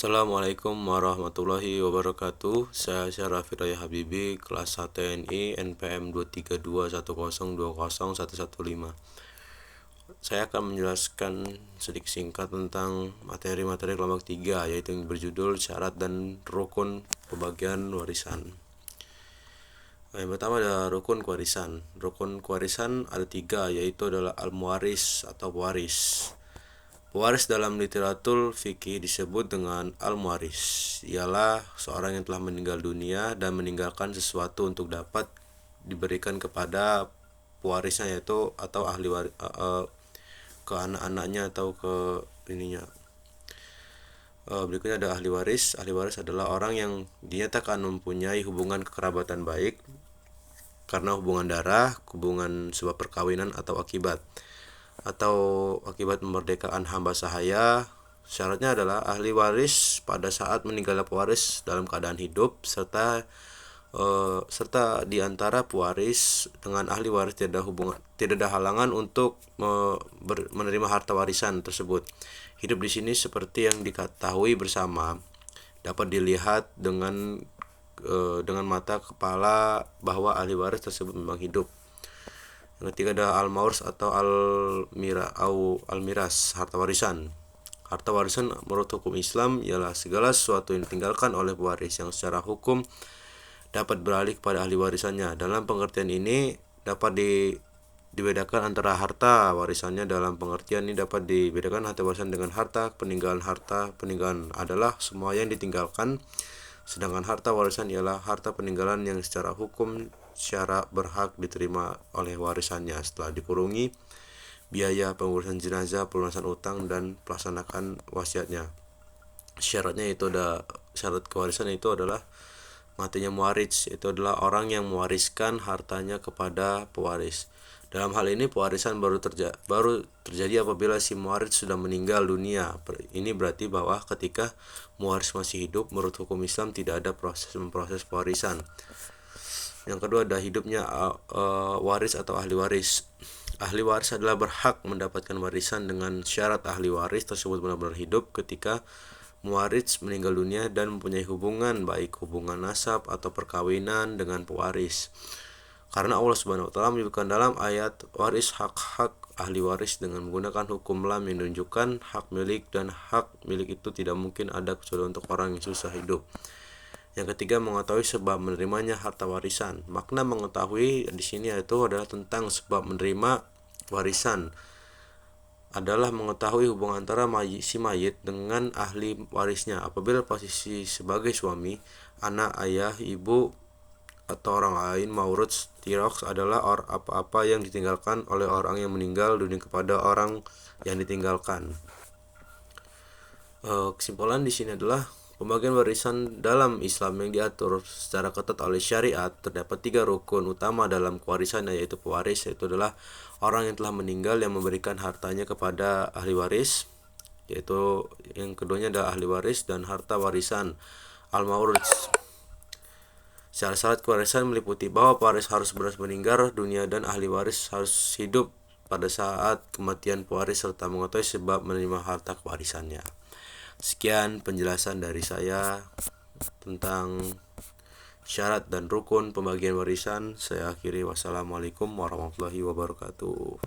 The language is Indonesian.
Assalamualaikum warahmatullahi wabarakatuh. Saya Syaraf Hidayah Habibi, kelas 1 TNI NPM 23210201115. Saya akan menjelaskan sedikit singkat tentang materi-materi kelompok 3, yaitu yang berjudul syarat dan rukun pembagian warisan. Yang pertama ada rukun kewarisan. Rukun kewarisan ada 3, yaitu adalah al-muwaris atau pewaris. Pewaris dalam literatur fikih disebut dengan al-muwaris. Ialah seorang yang telah meninggal dunia dan meninggalkan sesuatu untuk dapat diberikan kepada pewarisnya, yaitu atau ahli waris, ke anak-anaknya atau ke ininya. Berikutnya ada ahli waris. Ahli waris adalah orang yang dinyatakan mempunyai hubungan kekerabatan baik karena hubungan darah, hubungan sebab perkawinan atau akibat kemerdekaan hamba sahaya. Syaratnya adalah ahli waris pada saat meninggalnya pewaris dalam keadaan hidup, serta di antara pewaris dengan ahli waris tidak ada halangan untuk menerima harta warisan tersebut. Hidup di sini seperti yang diketahui bersama dapat dilihat dengan mata kepala bahwa ahli waris tersebut memang hidup. Yang ketiga ada al-maurs atau al-miras, harta warisan. Harta warisan menurut hukum Islam ialah segala sesuatu yang ditinggalkan oleh pewaris yang secara hukum dapat beralih kepada ahli warisannya. Dalam pengertian ini dapat dibedakan antara harta warisannya. Dalam pengertian ini dapat dibedakan harta warisan dengan harta peninggalan. Harta peninggalan adalah semua yang ditinggalkan, sedangkan harta warisan ialah harta peninggalan yang secara hukum secara berhak diterima oleh warisannya setelah dikurungi biaya pengurusan jenazah, pelunasan utang, dan pelaksanaan wasiatnya. Syarat kewarisan itu adalah matinya muwaris, itu adalah orang yang mewariskan hartanya kepada pewaris. Dalam hal ini pewarisan baru terjadi apabila si mewaris sudah meninggal dunia. Ini berarti bahwa ketika mewaris masih hidup, menurut hukum Islam tidak ada memproses pewarisan. Yang kedua ada hidupnya waris atau ahli waris. Ahli waris adalah berhak mendapatkan warisan dengan syarat ahli waris tersebut benar-benar hidup ketika mewaris meninggal dunia dan mempunyai hubungan, baik hubungan nasab atau perkawinan dengan pewaris. Karena Allah Subhanahu wa taala menyebutkan dalam ayat waris hak-hak ahli waris dengan menggunakan hukum lam yang menunjukkan hak milik, dan hak milik itu tidak mungkin ada kecuali untuk orang yang susah hidup. Yang ketiga, mengetahui sebab menerimanya harta warisan. Makna mengetahui di sini itu adalah tentang sebab menerima warisan adalah mengetahui hubungan antara si mayit dengan ahli warisnya. Apabila posisi sebagai suami, anak, ayah, ibu, atau orang lain, maurud tiroks adalah apa-apa yang ditinggalkan oleh orang yang meninggal dunia kepada orang yang ditinggalkan. Kesimpulan di sini adalah pembagian warisan dalam Islam yang diatur secara ketat oleh syariat. Terdapat 3 rukun utama dalam kewarisan, yaitu pewaris, yaitu adalah orang yang telah meninggal yang memberikan hartanya kepada ahli waris, yaitu yang keduanya adalah ahli waris, dan harta warisan al-maurud. Syarat kewarisan meliputi bahwa pewaris harus benar meninggal dunia dan ahli waris harus hidup pada saat kematian pewaris serta mengetahui sebab menerima harta kewarisannya. Sekian penjelasan dari saya tentang syarat dan rukun pembagian warisan. Saya akhiri. Wassalamualaikum warahmatullahi wabarakatuh.